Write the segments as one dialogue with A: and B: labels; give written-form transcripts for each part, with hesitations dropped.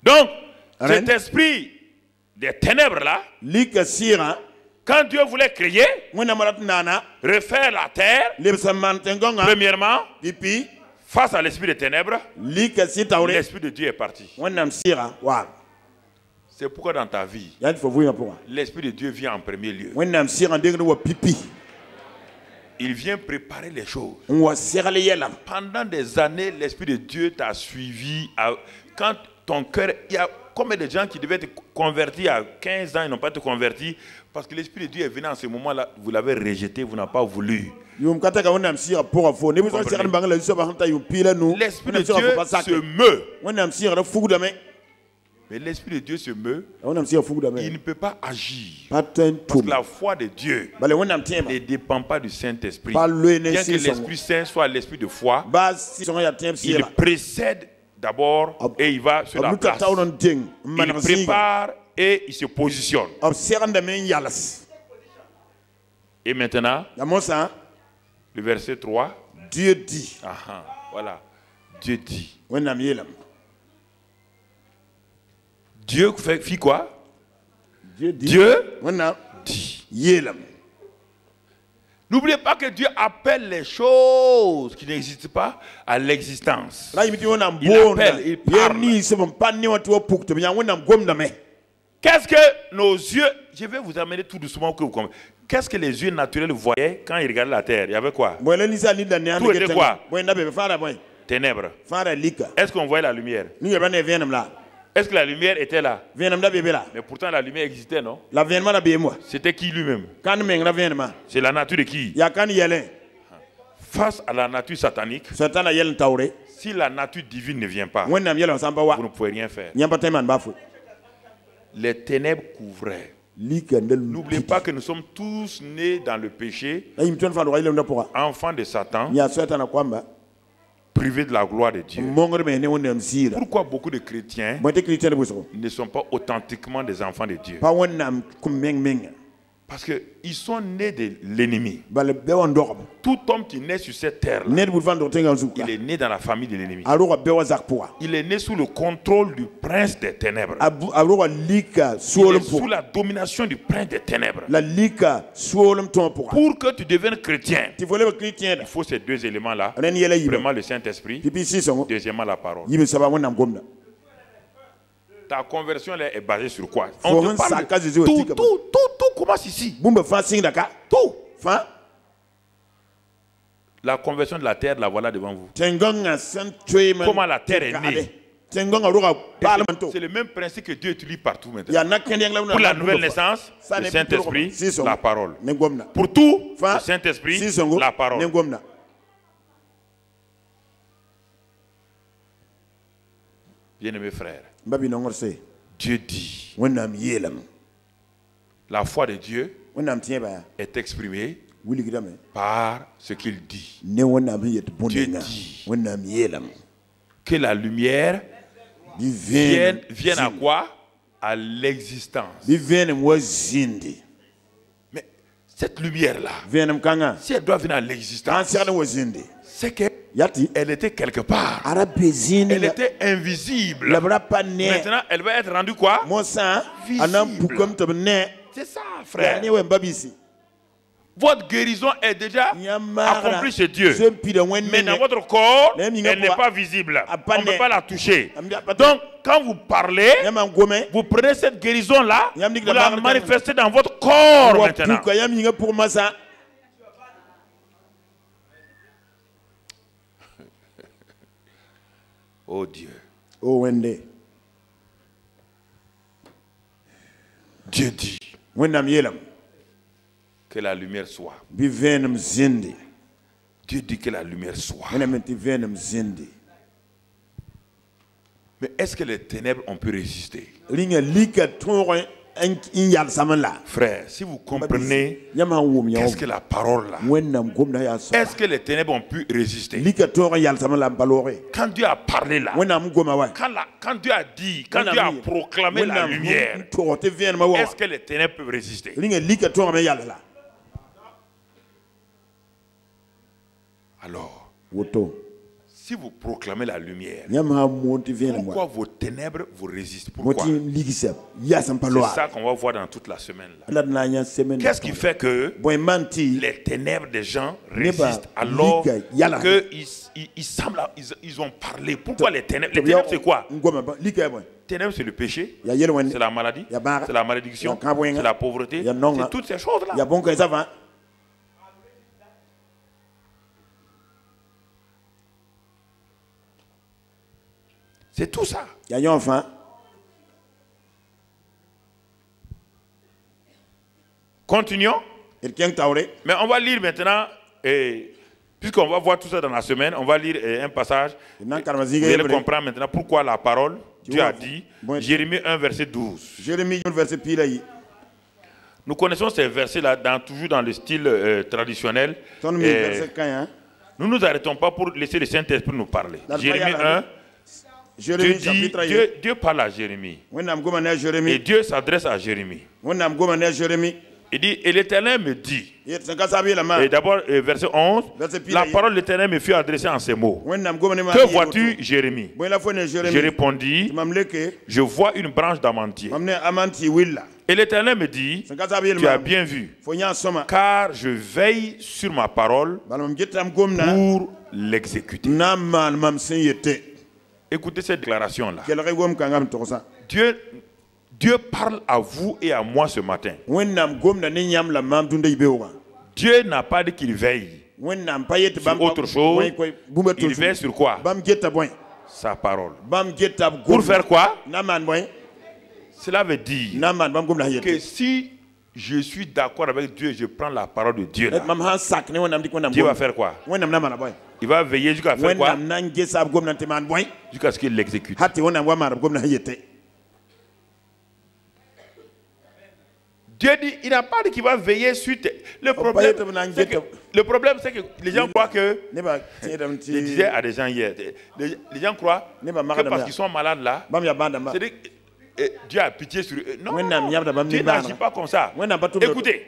A: Donc, cet esprit des ténèbres là, quand Dieu voulait créer, refaire la terre, premièrement, face à l'esprit des ténèbres, l'esprit de Dieu est parti. C'est pourquoi dans ta vie, l'esprit de Dieu vient en premier lieu. Il vient préparer les choses. Pendant des années, l'esprit de Dieu t'a suivi. Quand ton cœur, il y a combien de gens qui devaient être convertis à 15 ans, ils n'ont pas été convertis parce que l'esprit de Dieu est venu en ce moment-là, vous l'avez rejeté, vous n'avez pas voulu. L'esprit de Dieu se meut. Mais l'esprit de Dieu se meut, il ne peut pas agir. Parce que la foi de Dieu ne dépend pas du Saint-Esprit. Bien que l'Esprit Saint soit l'esprit de foi, il précède d'abord et il va sur la place. Il prépare et il se positionne. Et maintenant, le verset 3.
B: Dieu dit.
A: Voilà. Dieu dit. Dieu fit quoi?
B: Dieu dit.
A: Dit. N'oubliez pas que Dieu appelle les choses qui n'existent pas à l'existence. Il appelle, il parle. Qu'est-ce que nos yeux... Je vais vous amener tout doucement que vous comprenez. Qu'est-ce que les yeux naturels voyaient quand ils regardaient la terre? Il y avait quoi? Tout était quoi? Ténèbres. Est-ce qu'on voyait la lumière? Est-ce que la lumière était là? Mais pourtant la lumière existait, non? C'était qui lui-même? C'est la nature de qui? Face à la nature satanique, si la nature divine ne vient pas, vous ne pouvez rien faire. Les ténèbres couvraient. N'oubliez pas que nous sommes tous nés dans le péché, enfants de Satan, privés de la gloire de Dieu. Pourquoi beaucoup de chrétiens ne sont pas authentiquement des enfants de Dieu? Parce qu'ils sont nés de l'ennemi. Tout homme qui naît sur cette terre-là, il est né dans la famille de l'ennemi. Il est né sous le contrôle du prince des ténèbres. Il est sous la domination du prince des ténèbres. Pour que tu deviennes chrétien, il faut ces deux éléments-là. Premièrement, le Saint-Esprit. Deuxièmement, la parole. Ta conversion là est basée sur quoi? On te parle de tout commence ici. Tout. La conversion de la terre, la voilà devant vous. Comment la terre est née? C'est le même principe que Dieu utilise partout maintenant. Pour la nouvelle naissance, le Saint-Esprit, la parole. Pour tout, le Saint-Esprit, la parole. Bien-aimés frères, Dieu dit. La foi de Dieu est exprimée par ce qu'il dit. Dieu dit que la lumière vienne à quoi? À l'existence. Mais cette lumière-là, si elle doit venir à l'existence, c'est que elle était quelque part. Elle était invisible. Maintenant, elle va être rendue quoi? Visible. C'est ça, frère. Votre guérison est déjà accomplie chez Dieu. Mais dans votre corps, elle n'est pas visible. On ne peut pas la toucher. Donc, quand vous parlez, vous prenez cette guérison-là, vous la manifestez dans votre corps maintenant. Oh Dieu. Dieu dit que la lumière soit. Dieu dit que la lumière soit. Mais est-ce que les ténèbres ont pu résister? Frère, si vous comprenez qu'est-ce que la parole là, est-ce que les ténèbres ont pu résister? Quand Dieu a parlé là, quand Dieu a dit, quand Dieu a proclamé la lumière, est-ce que les ténèbres peuvent résister? Alors, Si vous proclamez la lumière, pourquoi vos ténèbres vous résistent? Pourquoi? C'est ça qu'on va voir dans toute la semaine. Qu'est-ce qui fait que les ténèbres des gens résistent alors qu'ils ont parlé? Pourquoi les ténèbres? Les ténèbres, c'est quoi? Les ténèbres, c'est le péché, c'est la maladie, c'est la malédiction, c'est la pauvreté, c'est toutes ces choses-là. C'est tout ça. Continuons. Mais on va lire maintenant, puisqu'on va voir tout ça dans la semaine, on va lire un passage. Vous allez comprendre maintenant pourquoi la parole, Dieu a dit, Jérémie 1, verset 12. Nous connaissons ces versets-là toujours dans le style traditionnel. Nous ne nous arrêtons pas pour laisser le Saint-Esprit nous parler. Jérémie 1. Dieu parle à Jérémie. Et Dieu s'adresse à Jérémie. Il dit, et l'Éternel me dit. Et d'abord, verset 11. La parole de l'Éternel me fut adressée en ces mots. Que vois-tu, Jérémie? Je répondis, je vois une branche d'amantier. Et l'Éternel me dit, tu as bien vu, car je veille sur ma parole pour l'exécuter. Écoutez cette déclaration-là. Dieu parle à vous et à moi ce matin. Dieu n'a pas dit qu'il veille sur autre chose. Il veille sur quoi? Sa parole. Pour faire quoi? Cela veut dire que si je suis d'accord avec Dieu, je prends la parole de Dieu là, Dieu va faire quoi? Il va veiller jusqu'à faire quoi? Jusqu'à ce qu'il l'exécute. Dieu dit, il n'a pas dit qu'il va veiller sur le problème, c'est que les gens croient que, je disais à des gens hier, les gens croient que parce qu'ils sont malades là, c'est-à-dire Dieu a pitié sur eux. Non, Dieu n'agit pas comme ça. Écoutez,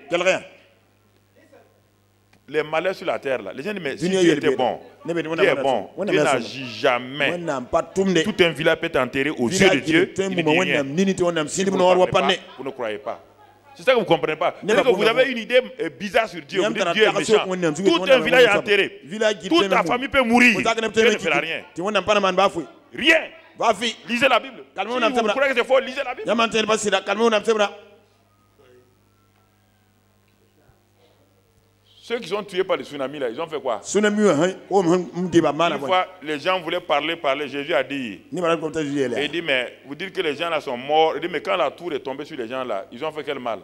A: les malheurs sur la terre là, les gens disent, mais si Dieu était bon, Dieu est bon, Dieu n'agit jamais. Tout un village peut être enterré aux yeux de Dieu, il ne dit rien. Si vous ne croyez pas. C'est ça que vous ne comprenez pas. Que vous avez une idée bizarre sur Dieu. Vous dites Dieu est méchant. Tout un village est enterré. Toute ta famille peut mourir. Dieu ne fera rien. Rien. Lisez la Bible. Si vous croyez que c'est faux, lisez la Bible. Ceux qui sont tués par le tsunami, là, ils ont fait quoi? Une fois, les gens voulaient parler. Jésus a dit. Il dit, mais vous dites que les gens là sont morts. Il dit, mais quand la tour est tombée sur les gens là, ils ont fait quel mal?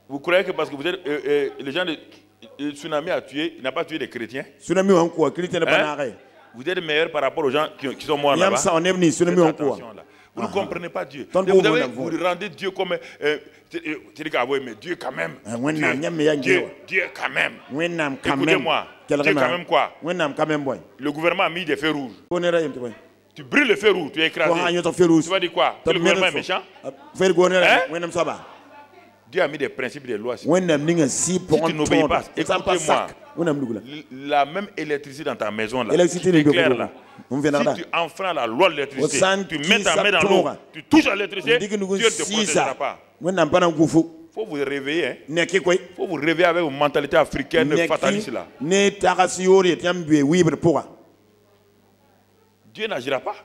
A: Vous croyez que parce que vous êtes les gens le tsunami a tué, il n'a pas tué les chrétiens? Hein? Vous êtes meilleurs par rapport aux gens qui sont morts là-bas. Vous ne comprenez pas Dieu. Vous rendez Dieu comme... mais Dieu quand même. Dieu quand même. Écoutez-moi. Dieu quand même quoi? Le gouvernement a mis des feux rouges. Tu brûles le feu rouge, tu es écrasé. Tu vas dire quoi? Que le gouvernement est méchant? Hein? Dieu a mis des principes, des lois. Si tu n'obéis pas, écoutez-moi. La même électricité dans ta maison là, qui t'éclaire là. Si tu enfreins la loi de l'électricité, tu mets ta main dans l'eau, tu touches à l'électricité, Dieu ne te protégera pas. Il faut vous réveiller. Il faut vous réveiller avec une mentalité africaine fataliste là. Dieu n'agira pas.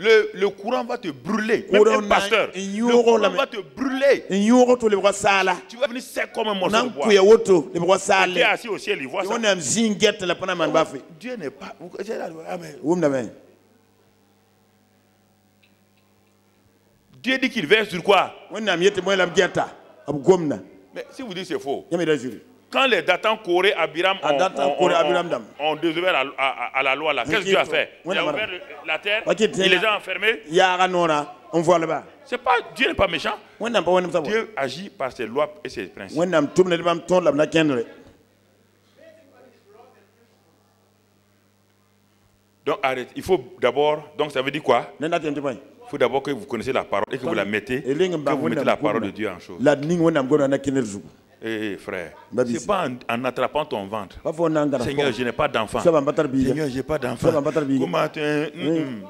A: Le courant va te brûler. Même un pasteur, le courant va te brûler. Tu vas venir sec comme un morceau de bois. Tu es assis au ciel, il voit ça. Dieu n'est pas... Amen. Dieu dit qu'il veille sur quoi? Mais si vous dites c'est faux. Quand les Datans, Corée, Abiram ont désobéi à la loi, qu'est-ce que Dieu a fait? Il a ouvert la terre, il les a enfermés. C'est pas, Dieu n'est pas méchant. Dieu agit par ses lois et ses principes. Donc arrête, il faut d'abord, donc ça veut dire quoi? Il faut d'abord que vous connaissez la parole et que vous la mettez, que vous mettez la parole de Dieu en chose. frère, c'est pas en attrapant ton ventre. Seigneur, je n'ai pas d'enfant. Seigneur, je n'ai pas d'enfant. Comment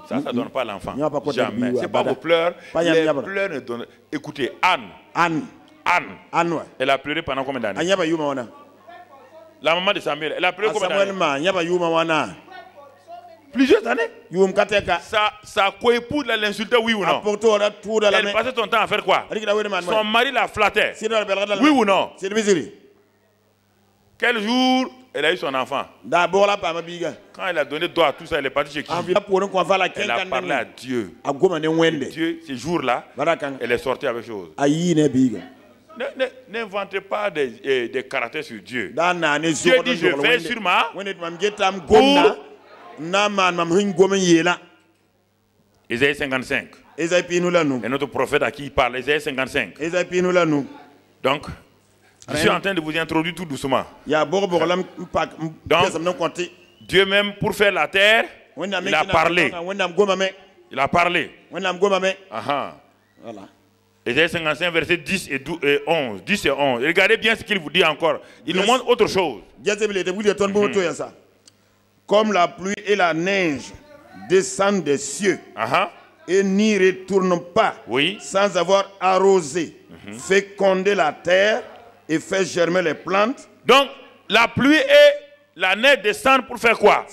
A: ça ne donne pas l'enfant. Jamais. Ce n'est pas vos pleurs. Les pleurs ne donnent. Écoutez, Anne, elle a pleuré pendant combien d'années? La maman de Samuel, elle a pleuré combien d'années? Plusieurs années. Sa coépouse l'insultait, oui ou non? Elle passait son temps à faire quoi? Son mari la flattait. Oui ou non? Quel jour elle a eu son enfant? Quand elle a donné droit à tout ça, elle est partie chez qui? Elle a parlé à Dieu. Dieu, ces jours-là, elle est sortie avec chose. N'inventez pas des caractères sur Dieu. Dieu dit, je vais sur ma Ésaïe 55. Et notre prophète à qui il parle, Ésaïe 55. Donc, je suis en train de vous introduire tout doucement. Donc, Dieu même, pour faire la terre, il a parlé. Il a parlé. Ésaïe 55, versets 10 et 11. 10 et 11. Regardez bien ce qu'il vous dit encore. Il nous montre autre chose.
B: Comme la pluie et la neige descendent des cieux et n'y retournent pas sans avoir arrosé, fécondé la terre et fait germer les plantes.
A: Donc, la pluie et la neige descendent pour faire quoi?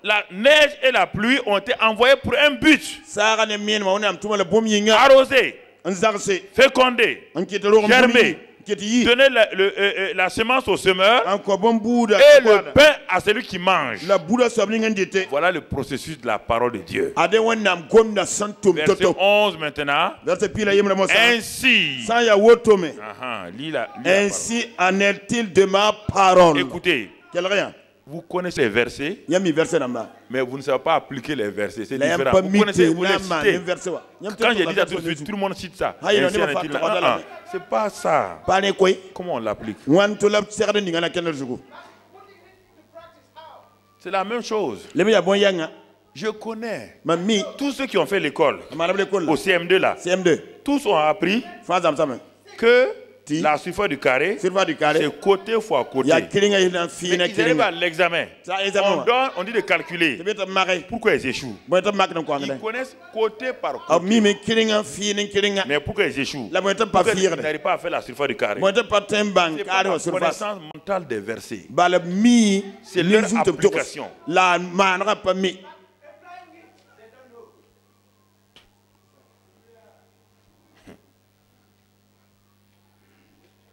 A: La neige et la pluie ont été envoyées pour un but. Arroser, féconder, germer, donner la semence au semeur et le pain à celui qui mange. Voilà le processus de la parole de Dieu. Verset 11 maintenant. Ainsi,
B: ainsi en est-il de ma parole.
A: Écoutez, vous connaissez les versets, mais vous ne savez pas appliquer les versets. C'est différent. Vous connaissez, vous les citez. Quand je dis ça tout de suite, tout le monde cite ça. C'est pas ça. Comment on l'applique? C'est la même chose. Je connais tous ceux qui ont fait l'école au CM2 là. Tous ont appris que la surface du carré, c'est côté fois côté. Mais ils arrivent à l'examen. On dit de calculer. Pourquoi ils échouent? Ils connaissent côté par côté. Mais pourquoi ils échouent? Pourquoi ils n'arrivent pas à faire la surface du carré? C'est pas la connaissance mentale des versets. C'est leur application.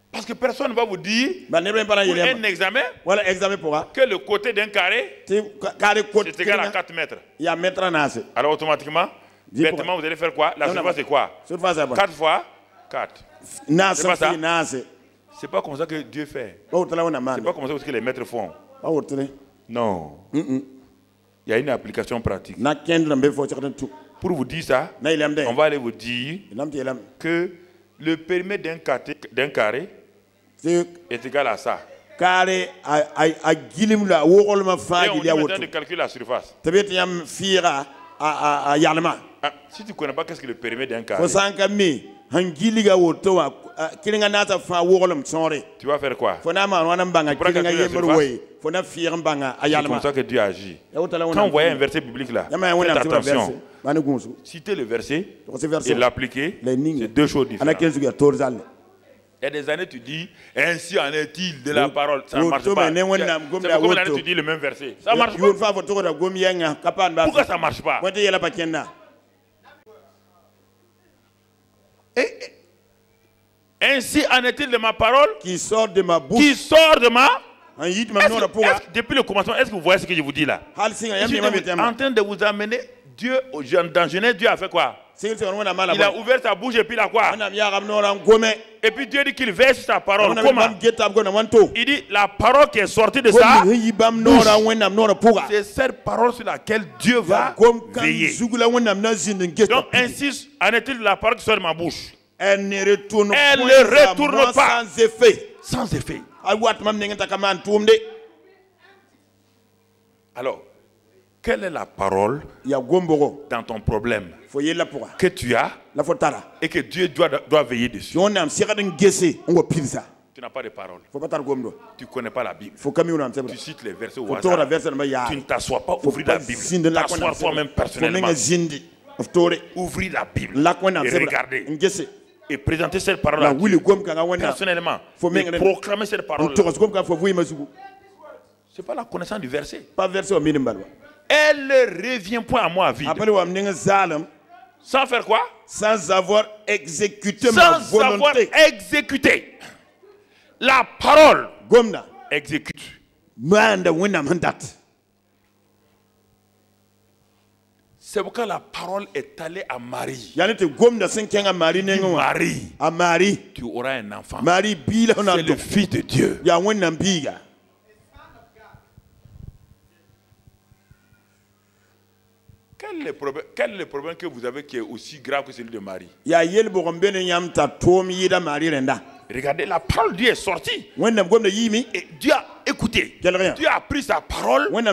A: Parce que personne ne va vous dire pour un examen que le côté d'un carré c'est égal à 4 mètres. Alors automatiquement, bêtement, vous allez faire quoi? La surface c'est quoi? 4 fois 4. C'est pas ça? C'est pas comme ça que Dieu fait. C'est pas comme ça que les maîtres font. Non. Il y a une application pratique. Pour vous dire ça, on va aller vous dire que le périmètre d'un carré est égal à ça. Et on dit maintenant de calculer la surface. Si tu ne connais pas qu'est-ce que le périmètre d'un carré, tu vas faire quoi? C'est comme ça que Dieu agit. Quand vous voyez un verset biblique là, faites attention. Citer le verset et l'appliquer, c'est deux choses différentes. Il y a des années, tu dis, ainsi en est-il de la parole. Ça ne marche pas. C'est pour combien d'années tu dis le même verset? Ça ne marche pas. Pourquoi ça ne marche pas? Ainsi en est-il de ma parole
B: qui sort de ma bouche.
A: Depuis le commencement, est-ce que vous voyez ce que je vous dis là? Je suis en train de vous amener. Dieu, dans Genèse, Dieu a fait quoi? Il a ouvert sa bouche et puis il a quoi? Et puis Dieu dit qu'il verse sa parole. Comment? Il dit la parole qui est sortie de sa bouche. C'est cette parole sur laquelle Dieu va veiller. Donc ainsi en est-il de la parole qui sort de ma bouche.
B: Elle ne retourne
A: pas
B: sans effet.
A: Sans effet. Alors, Quelle est la parole dans ton problème que tu as et que Dieu doit veiller dessus? Tu n'as pas de parole. Tu ne connais pas la Bible. Tu cites les versets au hasard. Tu ne t'assois pas, ouvrir la Bible. T'assois toi-même personnellement. Ouvrir la Bible et regarder. Et présenter cette parole à Dieu personnellement. Et proclamer cette parole. Ce n'est pas la connaissance du verset. Elle ne revient point à moi vide. Sans faire quoi?
B: Sans avoir exécuté ma volonté. Sans avoir
A: exécuté. La parole exécute. C'est pourquoi la parole est allée à Marie. Marie, tu auras un enfant. C'est le Fils de Dieu. Quel est le problème que vous avez qui est aussi grave que celui de Marie? Regardez, la parole de Dieu est sortie. Et Dieu a écouté. Dieu a pris sa parole et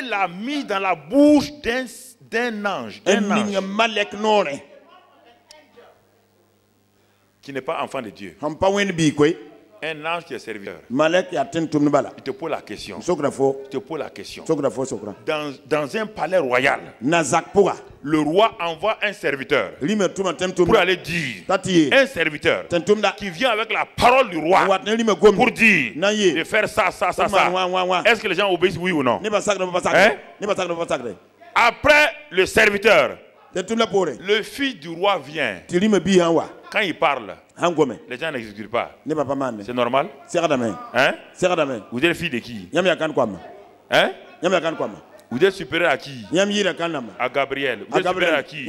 A: l'a mis dans la bouche d'un ange. Qui n'est pas enfant de Dieu. Un ange qui est serviteur. Il te pose la question. Dans un palais royal, le roi envoie un serviteur pour aller dire. Un serviteur qui vient avec la parole du roi pour dire de faire ça. Est-ce que les gens obéissent, oui ou non? Hein? Après le serviteur, le fils du roi vient. Quand il parle, les gens n'exécutent pas. C'est normal? Hein? Vous êtes le fils de qui? Hein? Vous êtes supérieur à qui? À Gabriel. Vous êtes supérieur à qui?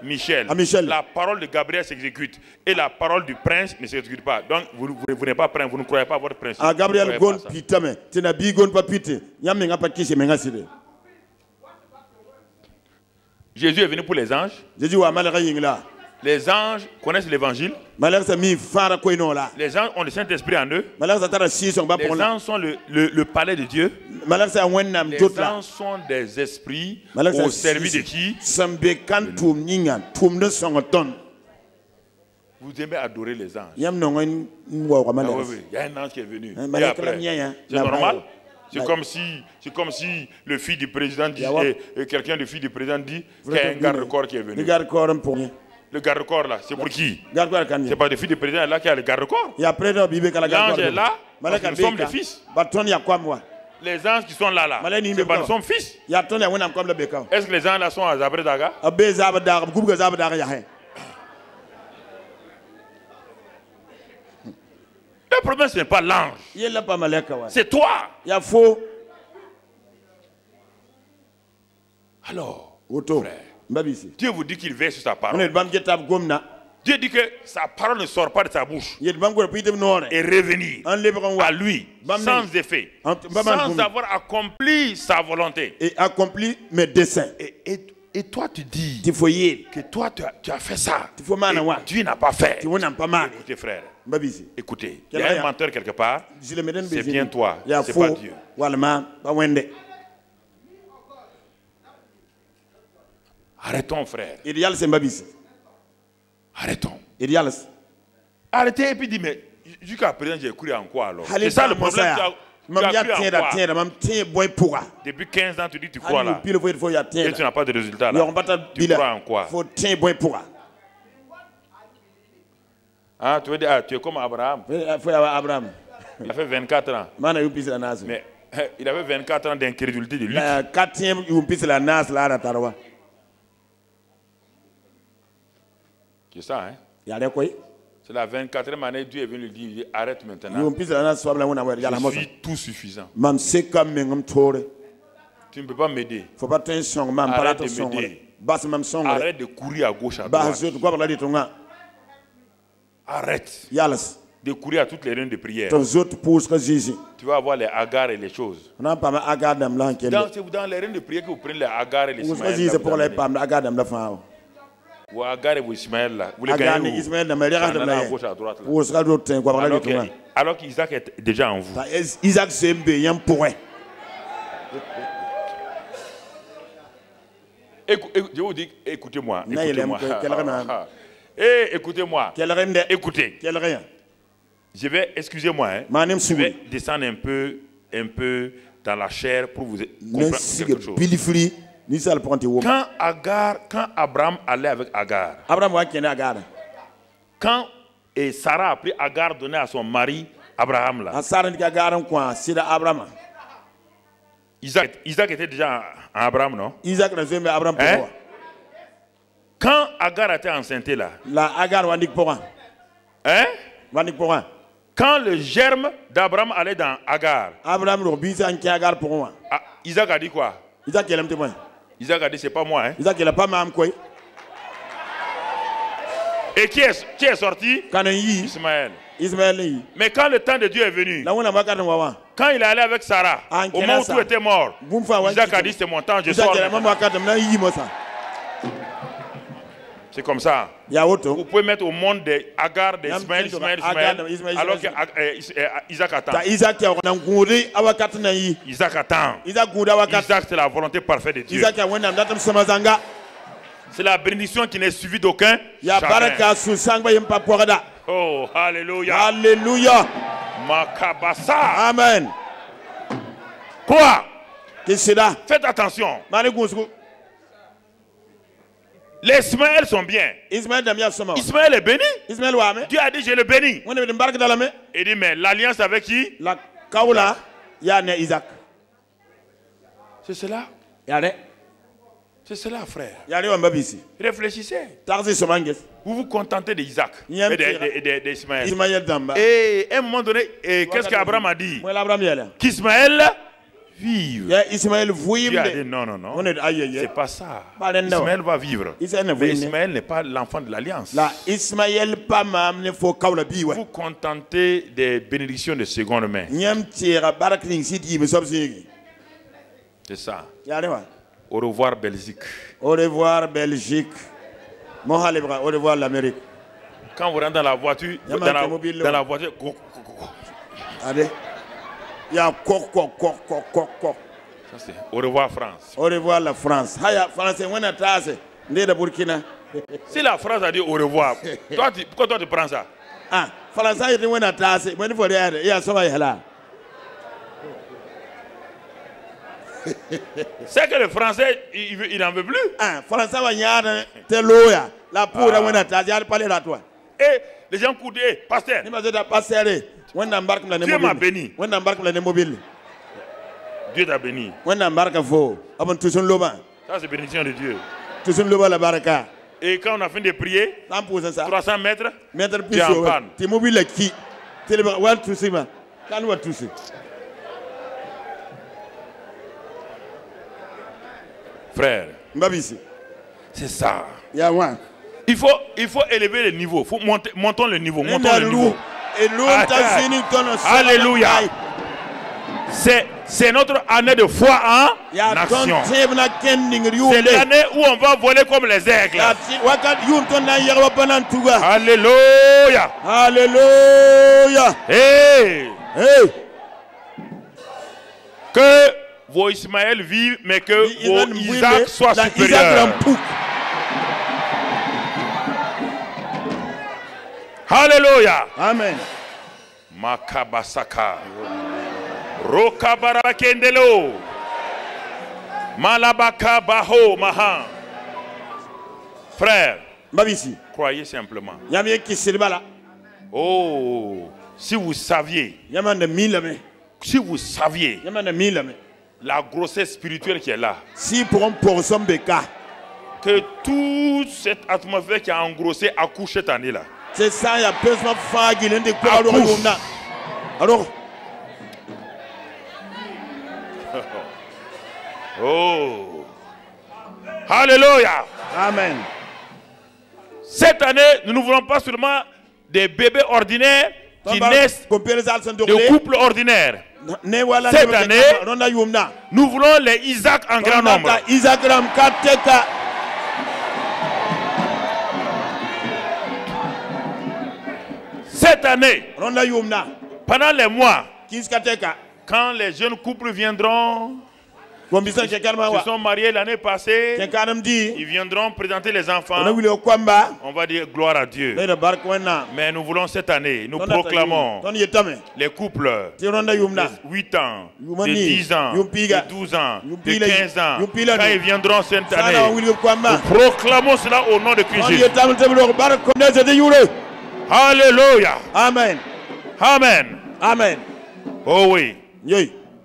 A: Michel. La parole de Gabriel s'exécute et la parole du prince ne s'exécute pas. Donc vous n'êtes pas prince, vous ne croyez pas à votre prince. Jésus est venu pour les anges. Les anges connaissent l'évangile. Les anges ont le Saint-Esprit en eux. Les anges sont le palais de Dieu. Les anges sont des esprits au service de qui? Vous aimez adorer les anges. Il y a un ange qui est venu. C'est normal. C'est comme si le fils du président dit, quelqu'un du fils du président dit qu'il y a un garde-corps qui est venu. Le garde-corps là, c'est pour qui? C'est pas le fils du président là qui a le garde-corps. L'ange est là, parce que nous sommes des fils. Les anges qui sont là, c'est pas nous sommes fils. Est-ce que les anges là sont à Zabredaga? Le problème, ce n'est pas l'ange. C'est toi. Alors, frère, Dieu vous dit qu'il veille sur sa parole. Dieu dit que sa parole ne sort pas de sa bouche et revenir à lui sans effet, sans avoir accompli sa volonté.
B: Et accompli mes desseins.
A: Et toi, tu dis que toi, tu as fait ça. Et Dieu n'a pas fait. Écoutez, frère. Écoutez, il y a un menteur quelque part. C'est bien toi. C'est pas Dieu. Arrêtons, frère. Arrêtons. Arrêtez et puis dis, mais jusqu'à présent, j'ai cru en quoi alors? C'est ça le problème. Depuis 15 ans, tu dis tu crois là. Et tu n'as pas de résultat là. Tu crois en quoi? Ah, tu veux dire, tu es comme Abraham. Il a fait 24 ans. Mais il avait 24 ans d'incrédulité de lutte. C'est ça, hein? C'est la 24e année, Dieu est venu lui dire, arrête maintenant. Je suis tout suffisant. Tu ne peux pas m'aider. Arrête de m'aider. Arrête de courir à gauche, à droite. Arrête de courir à toutes les réunions de prière. Tu vas avoir les Agar et les choses. Dans les réunions de prière que vous prenez les Agar et les Ismaël. Ou Agar et Ismaël là. Vous les gagnez où? À gauche, à droite là. Alors qu'Isaac est déjà en vous. Je vous dis, écoutez-moi. Écoutez-moi. Écoutez-moi. Écoutez. Je vais, excusez-moi, je vais descendre un peu dans la chair pour vous comprendre quelque chose. Quand Abraham allait avec Agar, quand Sarah a pris Agar donné à son mari Abraham là, Isaac était déjà en Abraham, non? Isaac n'a jamais Abraham pour moi. Quand Agar était enceinte là, la Agar wandik pour hein? Wandik pour quand le germe d'Abraham allait dans Agar, Abraham Agar pour moi. Isaac a dit quoi? Isaac il aime témoin. Isaac a dit c'est pas moi hein. Isaac il a pas même quoi. Et qui est sorti? Ismaël. Mais quand le temps de Dieu est venu, quand il est allé avec Sarah, au moment où tout était mort, Isaac a dit c'est mon temps, je sors. C'est comme ça. Vous pouvez mettre au monde des Agar, des Ismaël, alors que Isaac attend. Isaac attend. Isaac c'est la volonté parfaite de Dieu. C'est la bénédiction qui n'est suivie d'aucun chagrin. Oh, alléluia. Alléluia. Makabasa. Amen. Quoi? Faites attention. Les Ismaël sont bien. Ismaël est béni. Dieu a dit je le bénis. Il dit mais l'alliance avec qui? La Kaoula. Isaac. C'est cela. C'est cela, frère. Réfléchissez. Vous vous contentez d'Isaac et d'Ismaël. Et à un moment donné, qu'est-ce qu'Abraham a dit? Qu'Ismaël vive. Dieu a dit non, c'est pas ça. Ismaël va vivre. Mais Ismaël n'est pas l'enfant de l'alliance. Vous contentez des bénédictions de seconde main. C'est ça. Au revoir Belgique. Au revoir Belgique. Au revoir l'Amérique. Quand vous rentrez dans la voiture, dans la voiture, allez. Il y a au revoir France. Au revoir la France. Si la France a dit au revoir, pourquoi toi tu prends ça? Ah, France a dit il y a ça. C'est que le français, il n'en veut plus. Ah, français va y aller, t'es loya. La poudre, on a parlé à toi. Et les gens coudent, pasteur. Dieu m'a béni. Dieu t'a béni. Ça, c'est bénédiction de Dieu. Et quand on a fini de prier, 300 mètres, tu es en panne. Frère, c'est ça. Il faut élever le niveau. Montons le niveau. Montons le niveau. Alléluia. C'est notre année de foi en action. C'est l'année où on va voler comme les aigles. Alléluia. Alléluia. Hey. Hey. Que vos Ismaël vivent, mais que vos Isaac soient supérieurs. Alléluia. Amen. Makabasaka. Rokabara kendelo. Malabaka baho maha. Frère, croyez simplement. Oh, si vous saviez. Si vous saviez. La grossesse spirituelle qui est là. Si pour un portion de cas. Que toute cette atmosphère qui a engrossé accouche cette année là. C'est ça, il y a besoin de faire de quoi. Alors. Oh. Alléluia. Amen. Cette année, nous ne voulons pas seulement des bébés ordinaires qui naissent de couples ordinaires. Cette année, nous voulons les Isaac en grand nombre. Cette année, pendant les mois, quand les jeunes couples viendront se sont mariés l'année passée. Ils viendront présenter les enfants. On va dire gloire à Dieu. Mais nous voulons cette année, nous proclamons les couples de 8 ans, de 10 ans, de 12 ans, de 15 ans. Quand ils viendront cette année, nous proclamons cela au nom de Christ Jésus. Alléluia.
B: Amen.
A: Amen.
B: Amen.
A: Oh oui.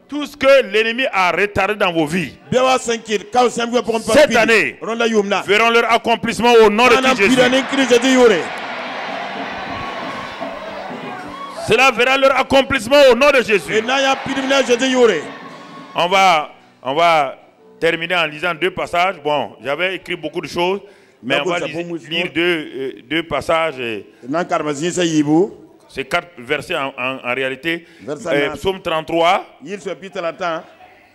A: Tout ce que l'ennemi a retardé dans vos vies, cette année, verront leur accomplissement au nom de Christ Jésus. Cela verra leur accomplissement au nom de Jésus. On va terminer en lisant 2 passages. Bon, j'avais écrit beaucoup de choses, mais on va lire deux passages. C'est 4 versets en réalité. Psaume 33.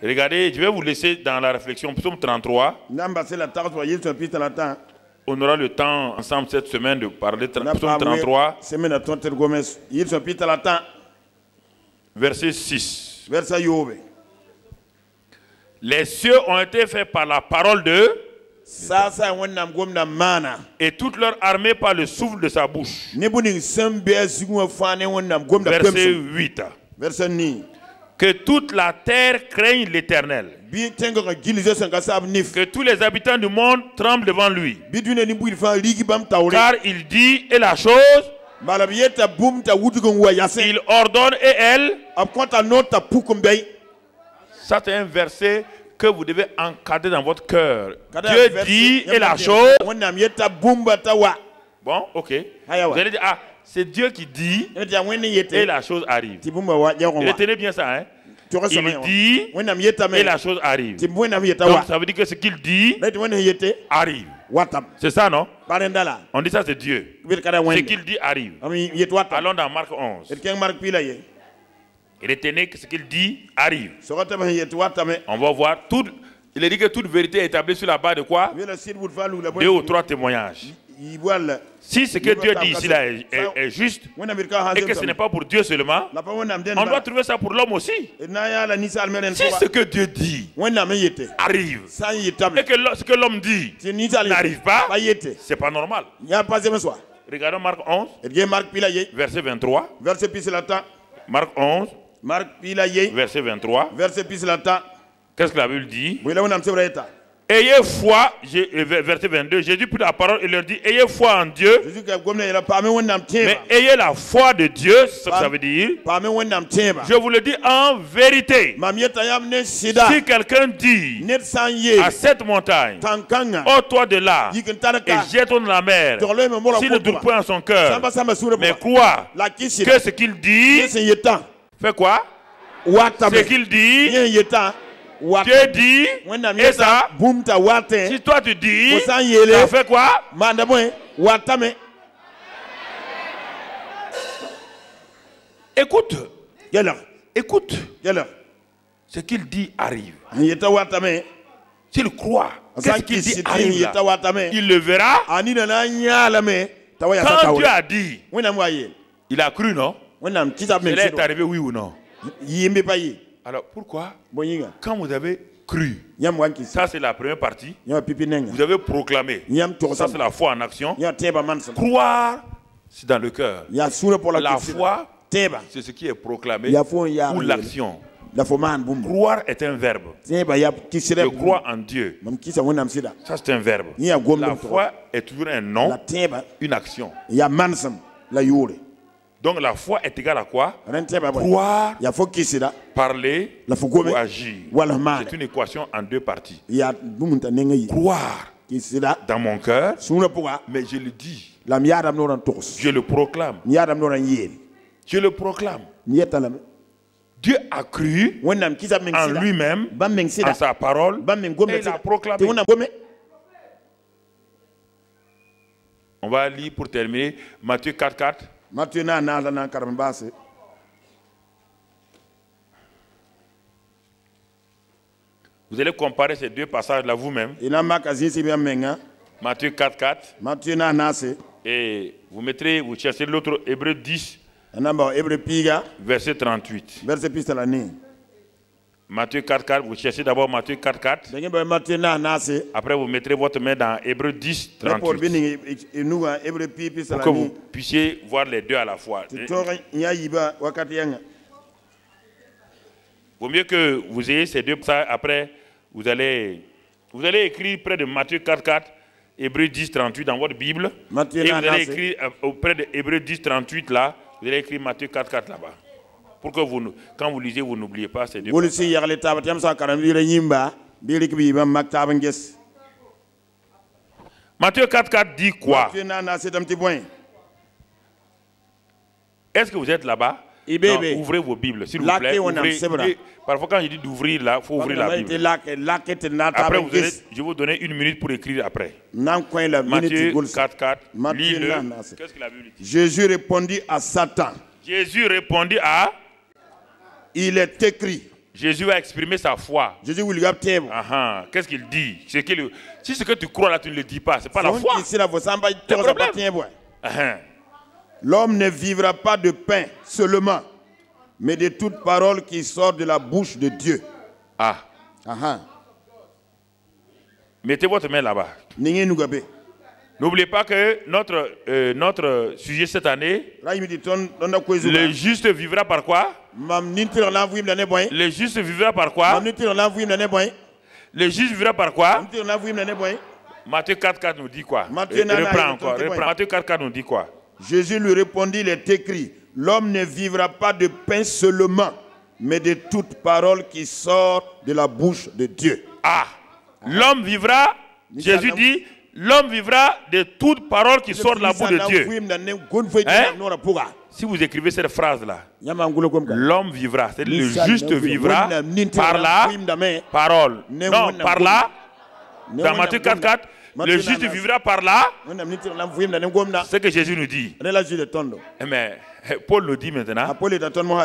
A: Regardez, je vais vous laisser dans la réflexion. Psaume 33. On aura le temps ensemble cette semaine de parler de Psaume 33. Verset 6. Les cieux ont été faits par la parole de et toute leur armée par le souffle de sa bouche. Verset 8. Que toute la terre craigne l'Éternel. Que tous les habitants du monde tremblent devant lui. Car il dit et la chose, il ordonne et elle. Ça c'est un verset que vous devez encadrer dans votre cœur. Dieu dit et la chose. Bon, ok. Vous allez dire, ah, c'est Dieu qui dit et la chose arrive. Retenez bien ça, hein. Il dit et la chose arrive. Donc ça veut dire que ce qu'il dit arrive. C'est ça, non? On dit ça, c'est Dieu. Ce qu'il dit arrive. Allons dans Marc 11. Retenez que ce qu'il dit arrive. On va voir tout. Il est dit que toute vérité est établie sur la base de quoi? 2 ou 3 témoignages. Si ce que Dieu dit ici là est juste et que ce n'est pas pour Dieu seulement, on doit trouver ça pour l'homme aussi. Si ce que Dieu dit arrive et que ce que l'homme dit n'arrive pas, c'est pas normal. Regardons Marc 11, verset 23. Marc 11, verset 23. Qu'est-ce que la Bible dit? Ayez foi, verset 22, Jésus prit la parole et leur dit, ayez foi en Dieu, mais ayez la foi de Dieu, ça veut dire, je vous le dis en vérité, si quelqu'un dit à cette montagne, ô toi de là, et jette-toi dans la mer, s'il ne doute point en son cœur, mais croit que ce qu'il dit, fait quoi? Ce qu'il dit, Dieu dit, et ça, si toi tu dis, ça fait quoi? Écoute, écoute, ce qu'il dit arrive. S'il croit, ce qu'il dit arrive là, il le verra. Quand Dieu a dit, il a cru, non? Cela est arrivé, oui ou non? Alors pourquoi, quand vous avez cru, ça c'est la première partie, vous avez proclamé, ça c'est la foi en action, croire c'est dans le cœur, la foi c'est ce qui est proclamé ou l'action. Croire est un verbe. Je crois en Dieu. Ça c'est un verbe. La foi est toujours un nom, une action. Donc la foi est égale à quoi? Croire, parler ou agir. C'est une équation en 2 parties. Croire dans mon cœur, mais je le dis. Je le proclame. Je le proclame. Dieu a cru en lui-même, en sa parole, et il a proclamé. On va lire pour terminer Matthieu 4:4. Vous allez comparer ces 2 passages-là vous-même. Matthieu 4:4. Et vous cherchez l'autre, Hébreux 10, verset 38. Matthieu 4.4, vous cherchez d'abord Matthieu 4.4. Après, vous mettrez votre main dans Hébreux 10.38. Pour que vous puissiez voir les deux à la fois. Vaut mieux que vous ayez ces deux. Ça, après, vous allez écrire près de Matthieu 4.4, Hébreux 10.38 dans votre Bible. Et vous allez écrire auprès de Hébreux 10.38 là, vous allez écrire Matthieu 4.4 là-bas. Pour que vous, quand vous lisez, vous n'oubliez pas ces deux. Matthieu 4.4 dit quoi? Est-ce que vous êtes là-bas? Non, ouvrez vos Bibles, s'il vous plaît. Parfois, quand je dis d'ouvrir, là, il faut ouvrir la Bible. Après, je vais vous donner 1 minute pour écrire après. Matthieu 4.4, lis-le. Qu'est-ce que la Bible dit?
B: Jésus répondit à Satan.
A: Jésus répondit à...
B: Il est écrit.
A: Jésus a exprimé sa foi. Qu'est-ce qu'il dit? Si ce que tu crois là, tu ne le dis pas, ce n'est pas la foi.
B: L'homme ne vivra pas de pain seulement, mais de toute parole qui sort de la bouche de Dieu.
A: Mettez votre main là-bas. N'oubliez pas que notre sujet cette année, le juste vivra par quoi? Le juste vivra par quoi? Le juste vivra par quoi? Matthieu 4.4 nous dit quoi? Reprends encore. Matthieu 4.4 nous dit quoi?
B: Jésus lui répondit, il est écrit, l'homme ne vivra pas de pain seulement, mais de toute parole qui sort de la bouche de Dieu.
A: L'homme vivra, Jésus dit, l'homme vivra de toute parole qui sort de la bouche de Dieu. Si vous écrivez cette phrase-là, l'homme vivra, c'est le juste vivra par la parole. Non, par là, dans Matthieu 4.4, le juste vivra par là. C'est ce que Jésus nous dit. Mais Paul nous dit maintenant,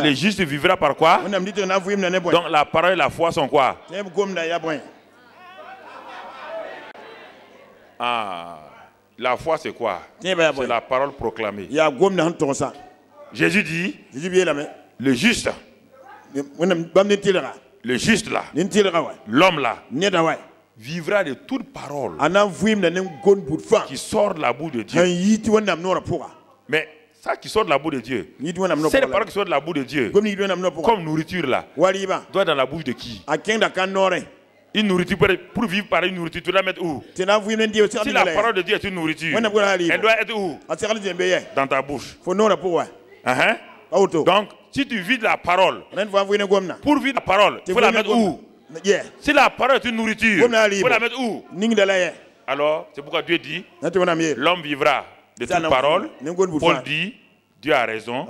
A: le juste vivra par quoi? Donc la parole et la foi sont quoi? La foi c'est quoi? C'est la parole proclamée. Jésus dit, le juste là, l'homme là, vivra de toute parole qui sort de la bouche de Dieu. Mais ça qui sort de la bouche de Dieu, c'est les paroles qui sortent de la bouche de Dieu, comme nourriture là, doit être dans la bouche de qui? Une nourriture, pour vivre par une nourriture, tu dois la mettre où? Si la parole de Dieu est une nourriture, elle doit être où? Dans ta bouche. Donc, si tu vis de la parole, pour vivre la parole, il faut la mettre où? Si la parole est une nourriture, il faut la mettre où? Alors, c'est pourquoi Dieu dit, l'homme vivra de toute parole. Paul dit, Dieu a raison,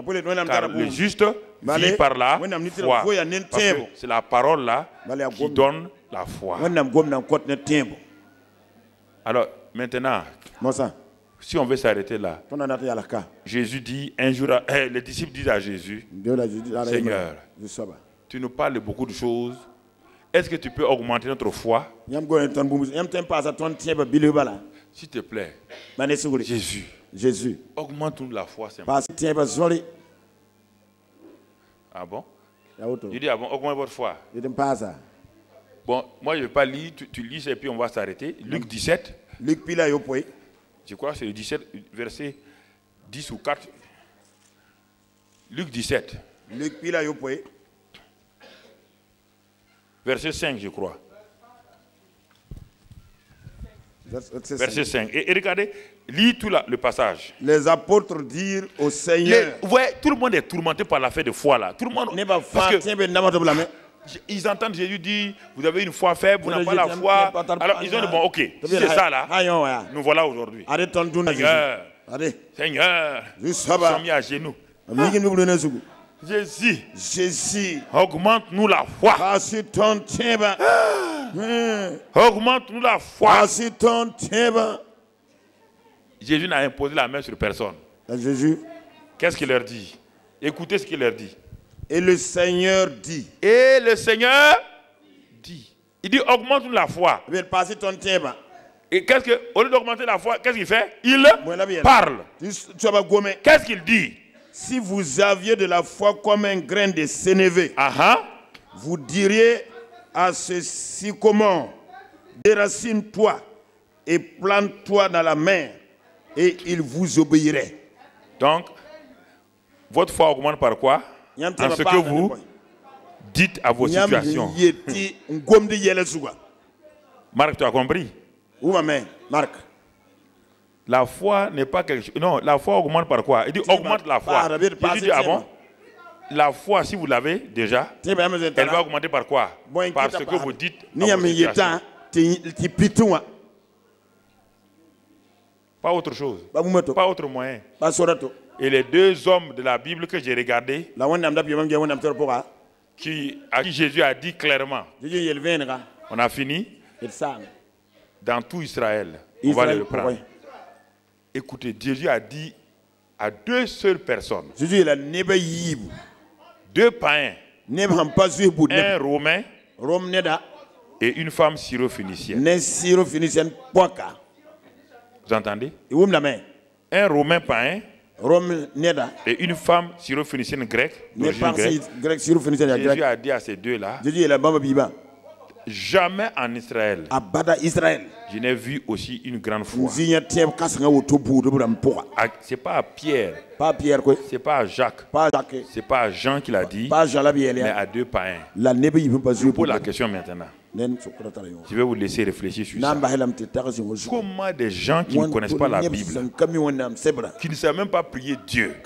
A: car le juste vit par la foi. Parce que c'est la parole là qui donne la foi. Alors, maintenant, si on veut s'arrêter là, Jésus dit, un jour, les disciples disent à Jésus, Seigneur, tu nous parles de beaucoup de choses. Est-ce que tu peux augmenter notre foi? S'il te plaît, Jésus, augmente-nous la foi simplement. Ah bon? Je dis, ah bon, augmente votre foi. Bon, moi je ne vais pas lire, tu lis et puis on va s'arrêter. Luc 17. Je crois que c'est le 17, verset 10 ou 4. Luc 17. Verset 5, je crois. Verset 5. Et regardez, lis tout le passage.
B: Les apôtres dirent au Seigneur.
A: Tout le monde est tourmenté par l'affaire de foi là. Tout le monde. Parce que ils entendent Jésus dire, vous avez une foi faible, vous n'avez pas la foi. Alors ils ont dit, bon, ok, si c'est ça là, nous voilà aujourd'hui. Seigneur, nous sommes mis à genoux. Jésus, augmente-nous la foi. Augmente-nous la foi. Jésus n'a imposé la main sur personne. Qu'est-ce qu'il leur dit? Écoutez ce qu'il leur dit.
B: Et le Seigneur dit.
A: Et le Seigneur dit. Il dit augmente-nous la foi. Et qu'est-ce que, au lieu d'augmenter la foi, qu'est-ce qu'il fait? Il parle. Qu'est-ce qu'il dit?
B: Si vous aviez de la foi comme un grain de sénévé, Vous diriez à ce sycomore, déracine-toi et plante-toi dans la mer, et il vous obéirait.
A: Donc, votre foi augmente par quoi? En ce que vous dites à vos situations. Marc, tu as compris?
B: Oui, mais Marc.
A: La foi n'est pas quelque chose. Non, la foi augmente par quoi? Il dit augmente la foi. Il dit, ah bon? La foi, si vous l'avez déjà, elle va augmenter par quoi? Par ce que vous dites à vos situations. Pas autre chose. Pas autre moyen. Et les deux hommes de la Bible que j'ai regardés, à qui Jésus a dit clairement, on a fini, dans tout Israël, on va le prendre. Écoutez, Jésus a dit à deux seules personnes, deux païens, un Romain et une femme syro-phénicienne. Vous entendez? Un Romain païen et une femme syro-phénicienne grecque, d'origine grecque. Jésus a dit à ces deux-là, jamais en Israël, je n'ai vu aussi une grande foi. C'est pas à Pierre, c'est pas à Jacques, c'est pas à Jean qui l'a dit, mais à deux païens. Je pose la question maintenant. Je vais vous laisser réfléchir sur ça. Comment des gens qui ne connaissent pas la Bible, qui ne savent même pas prier Dieu,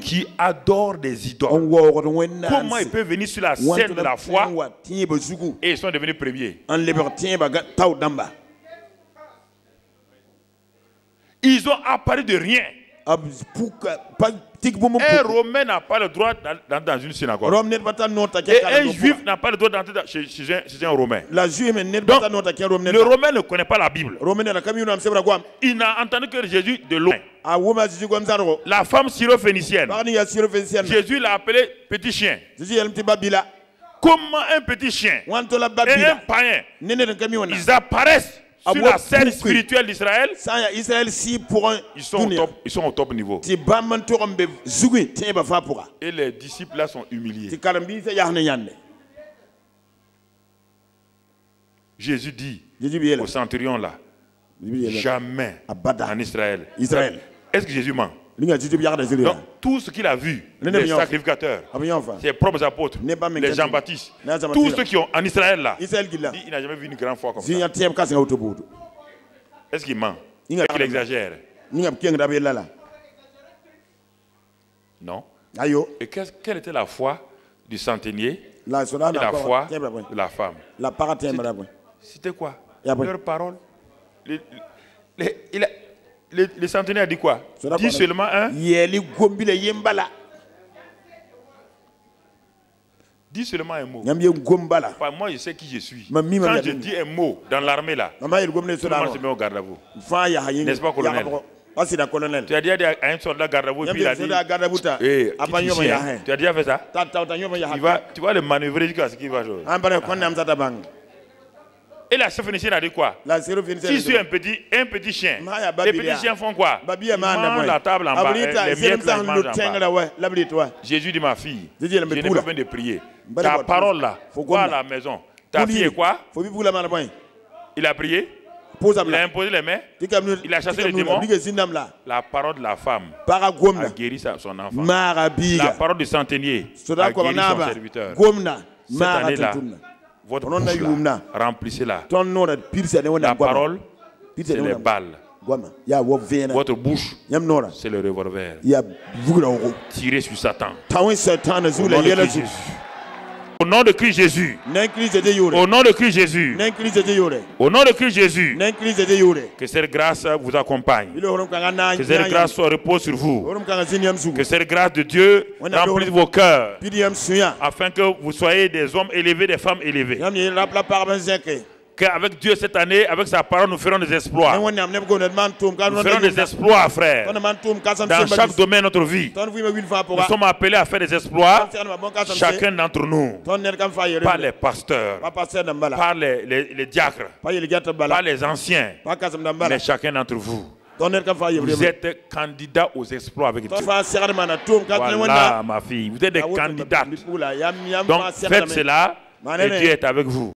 A: qui adorent des idoles, comment ils peuvent venir sur la scène de la foi et ils sont devenus premiers? Ils ont apparu de rien. Un Romain n'a pas le droit d'entrer dans une synagogue. Et un Juif n'a pas le droit d'entrer chez un Romain. Donc, le Romain ne connaît pas la Bible. Il n'a entendu que Jésus de loin. La femme syro-phénicienne, Jésus l'a appelé petit chien. Comment un petit chien et un païen, ils apparaissent sur la scène spirituelle d'Israël? Ils sont au top niveau. Et les disciples là sont humiliés. Jésus dit au centurion là, jamais en Israël. Est-ce que Jésus ment? Donc, tout ce qu'il a vu, les sacrificateurs, ses propres apôtres, les Jean-Baptiste, tous ceux qui ont en Israël là, il n'a jamais vu une grande foi comme ça. Est-ce qu'il ment? Est-ce qu'il exagère? Non. Et quelle était la foi du centenier et la foi de la femme? C'était quoi? Leur parole. Le centenaire a dit quoi? Dis seulement un. Dis seulement un mot. Enfin, moi, je sais qui je suis. Quand je dis un mot dans l'armée là, tout le monde se met au garde à vous. N'est-ce pas, colonel? Tu as dit à un soldat garde à vous et puis il a dit, tu as déjà fait ça? Tu vas le manœuvrer jusqu'à ce qu'il va jouer. Et la syro-phénicienne a dit quoi? Si je suis un petit chien, les petits chiens font quoi? Ils mangent la table en bas, les miettes là, ils mangent en bas. Jésus dit, ma fille, je n'ai pas besoin de prier. Ta parole là, va à la maison. Ta fille est quoi? Il a prié, il a imposé les mains, il a chassé les démons. La parole de la femme a guéri son enfant. La parole du centenier a guéri son serviteur. Cette année-là, votre bouche là, remplissez-la. La parole, c'est les balles. Votre bouche, c'est le revolver. Tirez sur Satan. Au nom de Christ Jésus. Au nom de Christ Jésus. Au nom de Christ Jésus. Que cette grâce vous accompagne. Que cette grâce repose sur vous. Que cette grâce de Dieu remplisse vos cœurs. Afin que vous soyez des hommes élevés, des femmes élevées. Qu'avec Dieu cette année, avec sa parole, nous ferons des exploits. Nous ferons des exploits, frères. Dans chaque domaine de notre vie, nous sommes appelés à faire des exploits, chacun d'entre nous. Pas les pasteurs, pas les diacres, pas les anciens, mais chacun d'entre vous. Vous êtes candidat aux exploits avec Dieu. Voilà, ma fille. Vous êtes des candidats. Donc, faites cela et Dieu est avec vous.